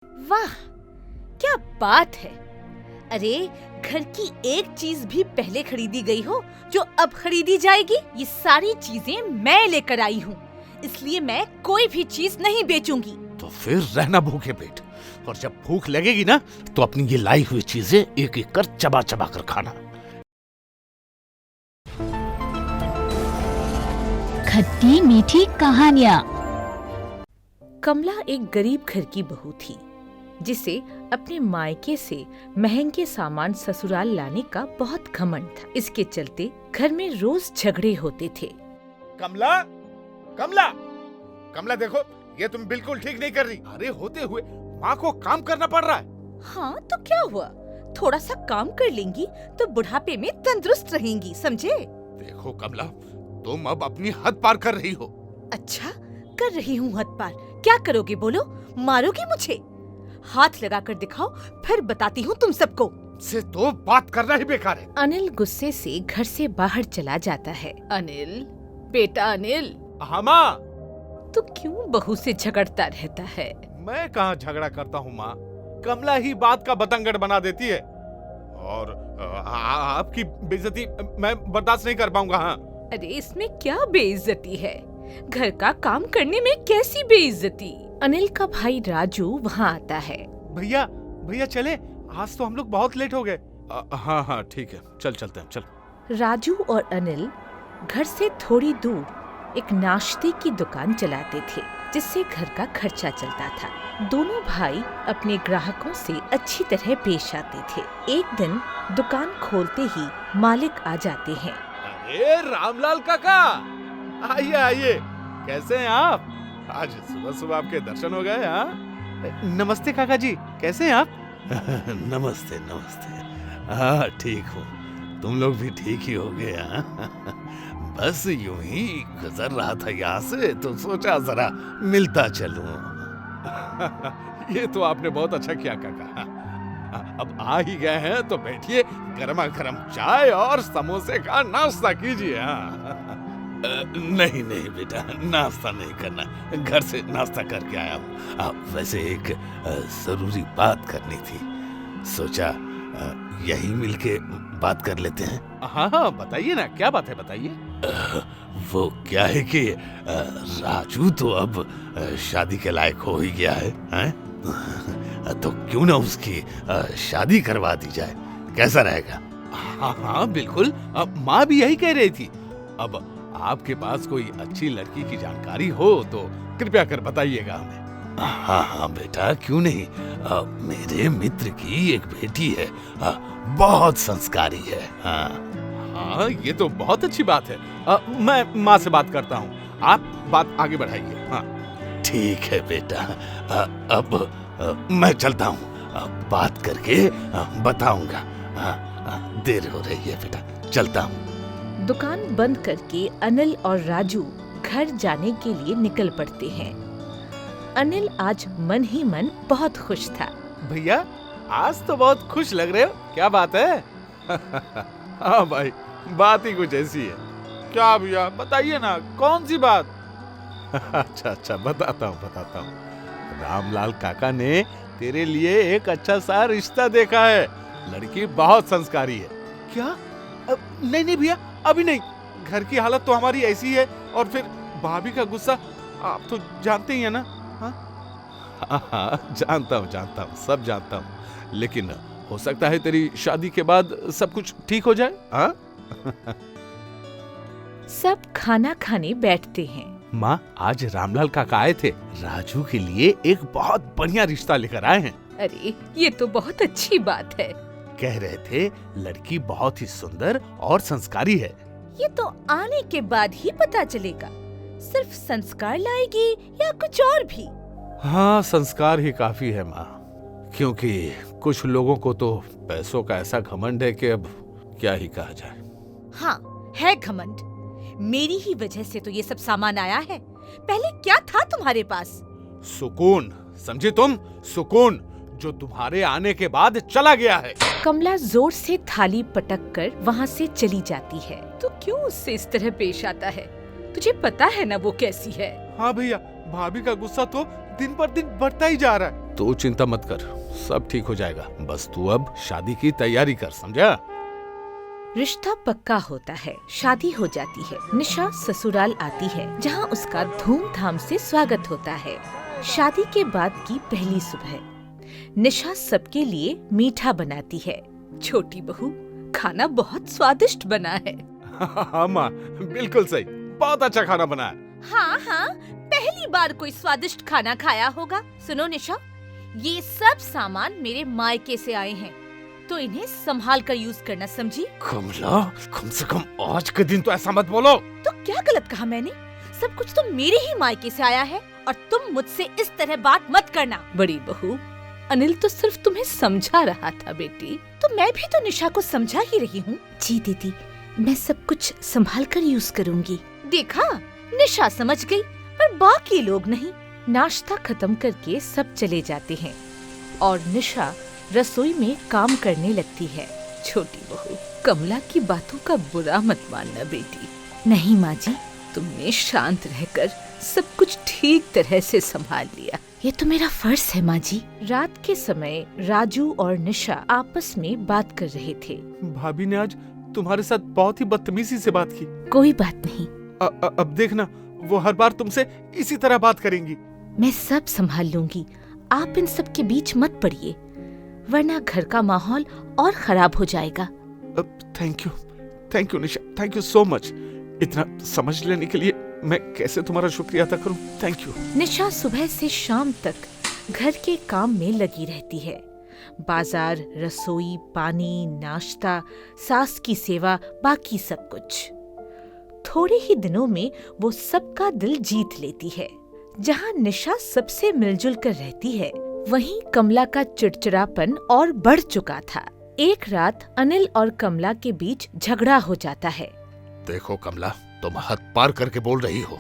वाह, क्या बात है। अरे, घर की एक चीज भी पहले खरीदी गई हो जो अब खरीदी जाएगी। ये सारी चीजें मैं लेकर आई हूँ, इसलिए मैं कोई भी चीज नहीं बेचूंगी। तो फिर रहना भूखे पेट, और जब भूख लगेगी ना तो अपनी ये लाई हुई चीजें एक एक कर चबा चबा कर खाना। खट्टी मीठी कहानियाँ। कमला एक गरीब घर की बहू थी जिसे अपने मायके से महंगे सामान ससुराल लाने का बहुत घमंड था। इसके चलते घर में रोज झगड़े होते थे। कमला, कमला, कमला देखो, ये तुम बिल्कुल ठीक नहीं कर रही। अरे होते हुए माँ को काम करना पड़ रहा है। हाँ तो क्या हुआ, थोड़ा सा काम कर लेंगी तो बुढ़ापे में तंदुरुस्त रहेंगी, समझे? देखो कमला, तुम अब अपनी हद पार कर रही हो। अच्छा, कर रही हूँ हद पार। क्या करोगे बोलो? मारोगे मुझे? हाथ लगा कर दिखाओ, फिर बताती हूँ तुम सबको। से तो बात करना ही बेकार है। अनिल गुस्से से घर से बाहर चला जाता है। अनिल, बेटा अनिल। हाँ माँ। तू क्यों बहू से झगड़ता रहता है? मैं कहाँ झगड़ा करता हूँ माँ, कमला ही बात का बतंगड़ बना देती है, और आपकी बेइज्जती मैं बर्दाश्त नहीं कर पाऊंगा। हाँ। अरे इसमें क्या बेइज्जती है? घर का काम करने में कैसी बेइज्जती? अनिल का भाई राजू वहाँ आता है। भैया, भैया चले, आज तो हम लोग बहुत लेट हो गए। हाँ हाँ ठीक है, चल चलते हैं, चल। राजू और अनिल घर से थोड़ी दूर एक नाश्ते की दुकान चलाते थे जिससे घर का खर्चा चलता था। दोनों भाई अपने ग्राहकों से अच्छी तरह पेश आते थे। एक दिन दुकान खोलते ही मालिक आ जाते हैं। अरे रामलाल काका, आइए आइए, कैसे हैं आप? आज सुबह सुबह आपके दर्शन हो गए। हाँ, नमस्ते काका जी, कैसे हैं आप? नमस्ते नमस्ते। हाँ ठीक हूँ, तुम लोग भी ठीक ही होगे। हाँ, बस यूं ही गुजर रहा था यहाँ से तो सोचा जरा मिलता चलूं। ये तो आपने बहुत अच्छा किया काका। अब आ ही गए हैं तो बैठिए, गर्मा गर्म चाय और समोसे का नाश्ता कीजिए। नहीं नहीं बेटा, नाश्ता नहीं करना, घर से नाश्ता करके आया हूँ। वैसे एक जरूरी बात करनी थी, सोचा यही मिलके बात कर लेते हैं। हाँ हाँ बताइए ना, क्या बात है बताइए। वो क्या है कि राजू तो अब शादी के लायक हो ही गया है? तो क्यों ना उसकी शादी करवा दी जाए, कैसा रहेगा? हाँ हाँ बिल्कुल, माँ भी यही कह रही थी। अब आपके पास कोई अच्छी लड़की की जानकारी हो तो कृपया कर बताइएगा हमें। हाँ हाँ बेटा, क्यों नहीं। मेरे मित्र की एक बेटी है, बहुत संस्कारी है। हाँ ये तो बहुत अच्छी बात है। मैं माँ से बात करता हूँ, आप बात आगे बढ़ाइए। हाँ ठीक है बेटा, अब मैं चलता हूँ, बात करके बताऊंगा। देर हो रही है बेटा, चलता हूँ। दुकान बंद करके अनिल और राजू घर जाने के लिए निकल पड़ते हैं। अनिल आज मन ही मन बहुत खुश था। भैया आज तो बहुत खुश लग रहे हो, क्या बात है? हाँ भाई, बात ही कुछ ऐसी है। क्या भैया बताइए ना, कौन सी बात? अच्छा अच्छा बताता हूँ। रामलाल काका ने तेरे लिए एक अच्छा सा रिश्ता देखा है, लड़की बहुत संस्कारी है। क्या? नहीं भैया, अभी नहीं, घर की हालत तो हमारी ऐसी है, और फिर भाभी का गुस्सा आप तो जानते ही है ना। हाँ जानता हूँ, सब जानता हूँ, लेकिन हो सकता है तेरी शादी के बाद सब कुछ ठीक हो जाए। हाँ? सब खाना खाने बैठते हैं। माँ, आज रामलाल काका आए थे, राजू के लिए एक बहुत बढ़िया रिश्ता लेकर आए हैं। अरे ये तो बहुत अच्छी बात है। कह रहे थे लड़की बहुत ही सुंदर और संस्कारी है। ये तो आने के बाद ही पता चलेगा, सिर्फ संस्कार लाएगी या कुछ और भी? हाँ संस्कार ही काफी है माँ, क्योंकि कुछ लोगों को तो पैसों का ऐसा घमंड है कि अब क्या ही कहा जाए। हाँ है घमंड, मेरी ही वजह से तो ये सब सामान आया है। पहले क्या था तुम्हारे पास? सुकून, समझे तुम? सुकून जो तुम्हारे आने के बाद चला गया है। कमला जोर से थाली पटक कर वहाँ से चली जाती है। तो क्यों उससे इस तरह पेश आता है? तुझे पता है ना वो कैसी है। हाँ भैया, भाभी का गुस्सा तो दिन पर दिन बढ़ता ही जा रहा है। तू चिंता मत कर, सब ठीक हो जाएगा। बस तू अब शादी की तैयारी कर, समझा? रिश्ता पक्का होता है, शादी हो जाती है। निशा ससुराल आती है जहाँ उसका धूमधाम से स्वागत होता है। शादी के बाद की पहली सुबह निशा सबके लिए मीठा बनाती है। छोटी बहू, खाना बहुत स्वादिष्ट बना है। हाँ माँ, बिल्कुल सही, बहुत अच्छा खाना बना है। हाँ हाँ, पहली बार कोई स्वादिष्ट खाना खाया होगा। सुनो निशा, ये सब सामान मेरे मायके से आए हैं, तो इन्हें संभाल कर यूज करना, समझी? कमला, कम से कम आज के दिन तो ऐसा मत बोलो। तो क्या गलत कहा मैंने? सब कुछ तो मेरे ही मायके से आया है और तुम मुझसे इस तरह बात मत करना। बड़ी बहू, अनिल तो सिर्फ तुम्हें समझा रहा था बेटी, तो मैं भी तो निशा को समझा ही रही हूँ। जी दीदी, मैं सब कुछ संभाल कर यूज करूँगी। देखा, निशा समझ गई, पर बाकी लोग नहीं। नाश्ता खत्म करके सब चले जाते हैं और निशा रसोई में काम करने लगती है। छोटी बहू, कमला की बातों का बुरा मत मानना बेटी। नहीं माँ जी, तुमने शांत रहकर सब कुछ ठीक तरह से संभाल लिया। ये तो मेरा फर्ज है माँ जी। रात के समय राजू और निशा आपस में बात कर रहे थे। भाभी ने आज तुम्हारे साथ बहुत ही बदतमीजी से बात की। कोई बात नहीं, अब देखना, वो हर बार तुमसे इसी तरह बात करेंगी। मैं सब संभाल लूंगी। आप इन सब के बीच मत पड़िए, वरना घर का माहौल और खराब हो जाएगा। Thank you Nisha, thank you so much. इतना समझ लेने के लिए मैं कैसे तुम्हारा शुक्रिया अदा करूं। Thank you. निशा सुबह से शाम तक घर के काम में लगी रहती है। बाजार, रसोई, पानी, नाश्ता, सास की सेवा, बाकी सब कुछ। थोड़े ही दिनों में वो सबका दिल जीत लेती है। जहाँ निशा सबसे मिलजुल कर रहती है, वहीं कमला का चिड़चिड़ापन और बढ़ चुका था। एक रात अनिल और कमला के बीच झगड़ा हो जाता है। देखो कमला, तुम हद पार करके बोल रही हो।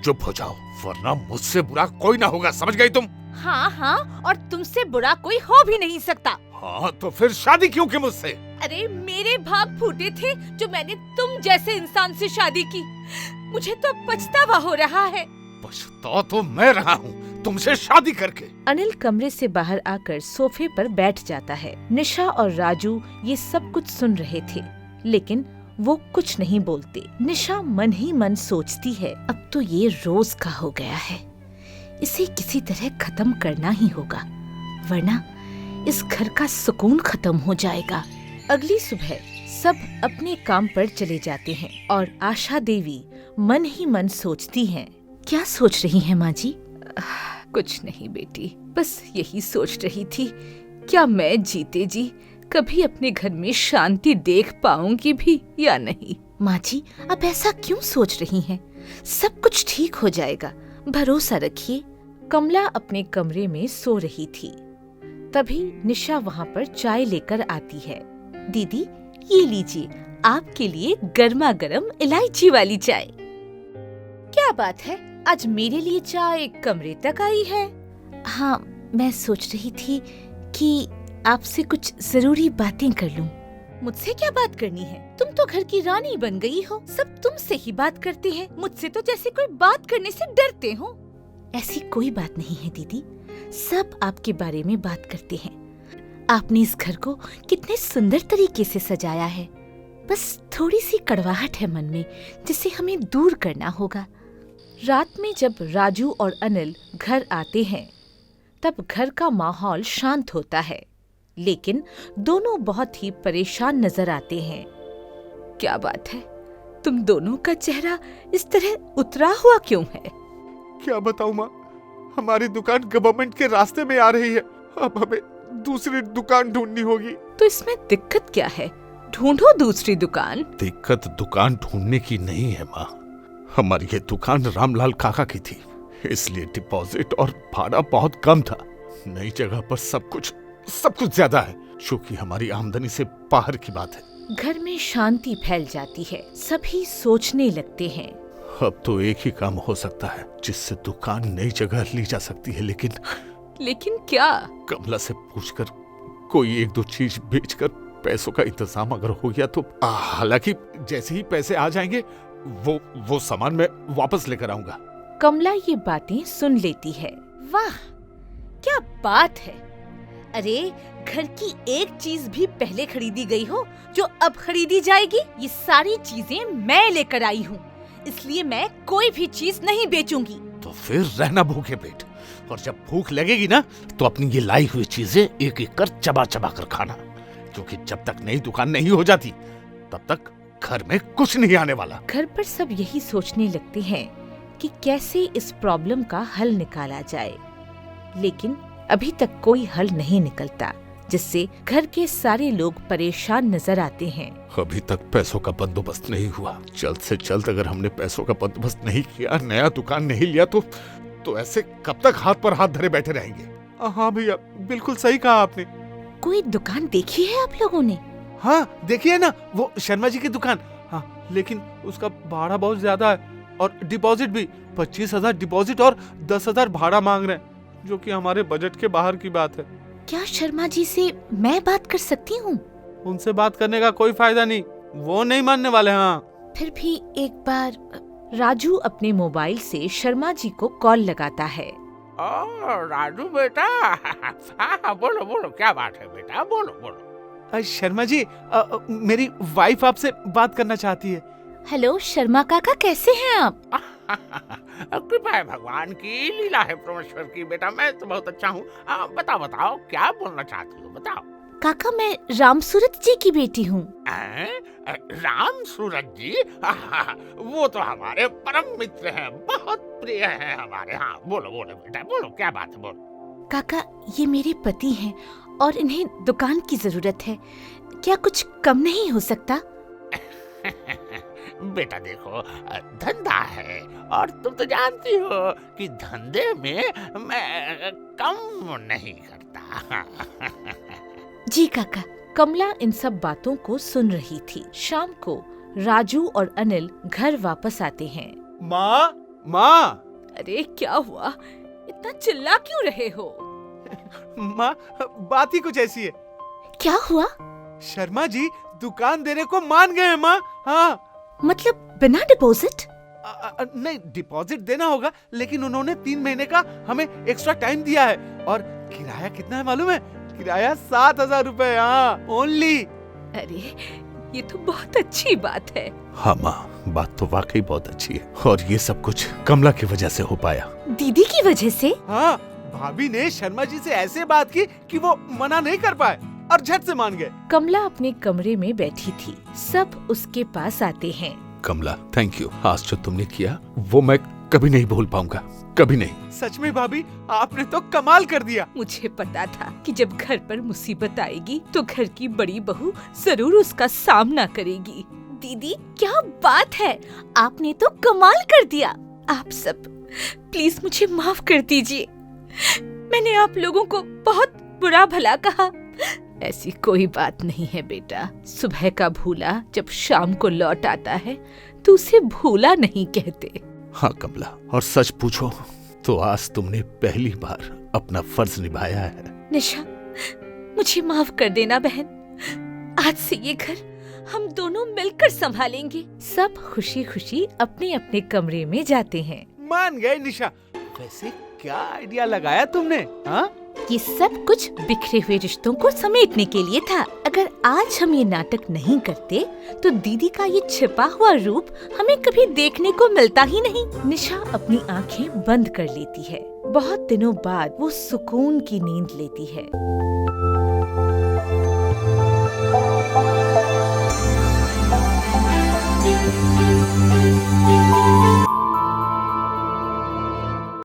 चुप हो जाओ, वरना मुझसे बुरा कोई ना होगा, समझ गई तुम? हाँ हाँ, और तुमसे बुरा कोई हो भी नहीं सकता। हाँ, तो फिर शादी क्यों की मुझसे? अरे मेरे भाग फूटे थे जो मैंने तुम जैसे इंसान से शादी की। मुझे तो पछतावा हो रहा है। पछता तो मैं रहा हूँ तुमसे शादी करके। अनिल कमरे से बाहर आकर सोफे पर बैठ जाता है। निशा और राजू ये सब कुछ सुन रहे थे, लेकिन वो कुछ नहीं बोलते। निशा मन ही मन सोचती है, अब तो ये रोज का हो गया है, इसे किसी तरह खत्म करना ही होगा, वरना इस घर का सुकून खत्म हो जाएगा। अगली सुबह सब अपने काम पर चले जाते हैं और आशा देवी मन ही मन सोचती हैं। क्या सोच रही हैं माँ जी? कुछ नहीं बेटी, बस यही सोच रही थी, क्या मैं जीते जी कभी अपने घर में शांति देख पाऊंगी भी या नहीं। माँ जी, अब ऐसा क्यों सोच रही हैं? सब कुछ ठीक हो जाएगा, भरोसा रखिए। कमला अपने कमरे में सो रही थी, तभी निशा वहाँ पर चाय लेकर आती है। दीदी, ये लीजिए, आपके लिए गर्मा गर्म इलायची वाली चाय। क्या बात है, आज मेरे लिए चाय कमरे तक आई है? हाँ, मैं सोच रही थी कि आपसे कुछ जरूरी बातें कर लूं। मुझसे क्या बात करनी है? तुम तो घर की रानी बन गई हो, सब तुमसे ही बात करते हैं। मुझसे तो जैसे कोई बात करने से डरते हो। ऐसी कोई बात नहीं है दीदी, सब आपके बारे में बात करते हैं। आपने इस घर को कितने सुंदर तरीके से सजाया है, बस थोड़ी सी कड़वाहट है मन में, जिसे हमें दूर करना होगा। रात में जब राजू और अनिल घर आते हैं, तब घर का माहौल शांत होता है, लेकिन दोनों बहुत ही परेशान नजर आते हैं। क्या बात है, तुम दोनों का चेहरा इस तरह उतरा हुआ क्यों है? क्या बताऊं माँ, हमारी दुकान गवर्नमेंट के रास्ते में आ रही है, अब हमें दूसरी दुकान ढूंढनी होगी। तो इसमें दिक्कत क्या है? ढूंढो दूसरी दुकान। दिक्कत दुकान ढूंढने की नहीं है माँ, हमारी ये दुकान रामलाल काका की थी, इसलिए डिपॉजिट और भाड़ा बहुत कम था। नई जगह पर सब कुछ ज्यादा है, जो कि हमारी आमदनी से बाहर की बात है। घर में शांति फैल जाती है, सभी सोचने लगते हैं। अब तो एक ही काम हो सकता है जिससे दुकान नई जगह ली जा सकती है, लेकिन क्या? कमला से पूछकर कोई एक दो चीज बेचकर पैसों का इंतजाम अगर हो गया तो, हालांकि जैसे ही पैसे आ जाएंगे वो सामान मैं वापस लेकर आऊंगा। कमला ये बातें सुन लेती है। वाह, क्या बात है। अरे घर की एक चीज भी पहले खरीदी गई हो जो अब खरीदी जाएगी? ये सारी चीजें मैं लेकर आई हूँ, इसलिए मैं कोई भी चीज नहीं बेचूंगी। तो फिर रहना भूखे पेट, और जब भूख लगेगी ना तो अपनी ये लाई हुई चीजें एक एक कर चबा चबा कर खाना, क्योंकि जब तक नई दुकान नहीं हो जाती तब तक घर में कुछ नहीं आने वाला। घर पर सब यही सोचने लगते हैं कि कैसे इस प्रॉब्लम का हल निकाला जाए, लेकिन अभी तक कोई हल नहीं निकलता, जिससे घर के सारे लोग परेशान नजर आते हैं। अभी तक पैसों का बंदोबस्त नहीं हुआ। जल्द से जल्द अगर हमने पैसों का बंदोबस्त नहीं किया, नया दुकान नहीं लिया तो ऐसे कब तक हाथ पर हाथ धरे बैठे रहेंगे? हाँ भैया, बिल्कुल सही कहा आपने। कोई दुकान देखी है आप लोगों ने? हाँ देखिए ना, वो शर्मा जी की दुकान। हाँ, लेकिन उसका भाड़ा बहुत ज्यादा है और डिपॉजिट भी 25,000 डिपॉजिट और 10,000 भाड़ा मांग रहे हैं, जो कि हमारे बजट के बाहर की बात है। क्या शर्मा जी से मैं बात कर सकती हूँ? उनसे बात करने का कोई फायदा नहीं, वो नहीं मानने वाले। हाँ फिर भी एक बार राजू अपने मोबाइल से शर्मा जी को कॉल लगाता है। राजू बेटा, हाँ बोलो बोलो, क्या बात है बेटा, बोलो बोलो। शर्मा जी, मेरी वाइफ आपसे बात करना चाहती है। हेलो शर्मा काका, कैसे हैं आप? कृपा है भगवान की, लीला है परमेश्वर की। बेटा मैं तो बहुत अच्छा हूँ। बताओ बताओ, क्या बोलना चाहती हो, बताओ। काका, मैं राम सूरत जी की बेटी हूँ। राम सूरत जी? वो तो हमारे परम मित्र हैं, बहुत प्रिय हैं हमारे। हाँ बोलो बोलो बेटा, बोलो क्या बात है, बोलो। काका, ये मेरे पति हैं और इन्हें दुकान की जरूरत है, क्या कुछ कम नहीं हो सकता? बेटा देखो, धंधा है और तुम तो जानती हो कि धंधे में मैं कम नहीं करता। जी काका। कमला इन सब बातों को सुन रही थी। शाम को राजू और अनिल घर वापस आते हैं। माँ, अरे क्या हुआ, इतना चिल्ला क्यों रहे हो? माँ, बात ही कुछ ऐसी है। क्या हुआ? शर्मा जी दुकान देने को मान गए हैं माँ। हाँ मतलब बिना डिपॉजिट? नहीं, डिपॉजिट देना होगा, लेकिन उन्होंने 3 महीने का हमें एक्स्ट्रा टाइम दिया है। और किराया कितना है मालूम है? किराया 7,000 रुपए। हाँ, ओनली। अरे ये तो बहुत अच्छी बात है। हाँ माँ, बात तो वाकई बहुत अच्छी है, और ये सब कुछ कमला की वजह से हो पाया। दीदी की वजह से? हाँ, भाभी ने शर्मा जी से ऐसे बात की कि वो मना नहीं कर पाए और झट से मान गए। कमला अपने कमरे में बैठी थी, सब उसके पास आते हैं। कमला, थैंक यू। आज जो तुमने किया वो मैं कभी नहीं भूल पाऊंगा, कभी नहीं। सच में भाभी, आपने तो कमाल कर दिया। मुझे पता था कि जब घर पर मुसीबत आएगी तो घर की बड़ी बहू जरूर उसका सामना करेगी। दीदी क्या बात है, आपने तो कमाल कर दिया। आप सब प्लीज मुझे माफ कर दीजिए, मैंने आप लोगों को बहुत बुरा भला कहा। ऐसी कोई बात नहीं है बेटा, सुबह का भूला जब शाम को लौट आता है तो उसे भूला नहीं कहते। हाँ कमला, और सच पूछो तो आज तुमने पहली बार अपना फर्ज निभाया है। निशा, मुझे माफ कर देना बहन, आज से ये घर हम दोनों मिलकर संभालेंगे। सब खुशी खुशी अपने अपने कमरे में जाते हैं। मान गए निशा। वैसे क्या आइडिया लगाया तुमने? हाँ, ये सब कुछ बिखरे हुए रिश्तों को समेटने के लिए था। अगर आज हम ये नाटक नहीं करते तो दीदी का ये छिपा हुआ रूप हमें कभी देखने को मिलता ही नहीं। निशा अपनी आंखें बंद कर लेती है। बहुत दिनों बाद वो सुकून की नींद लेती है।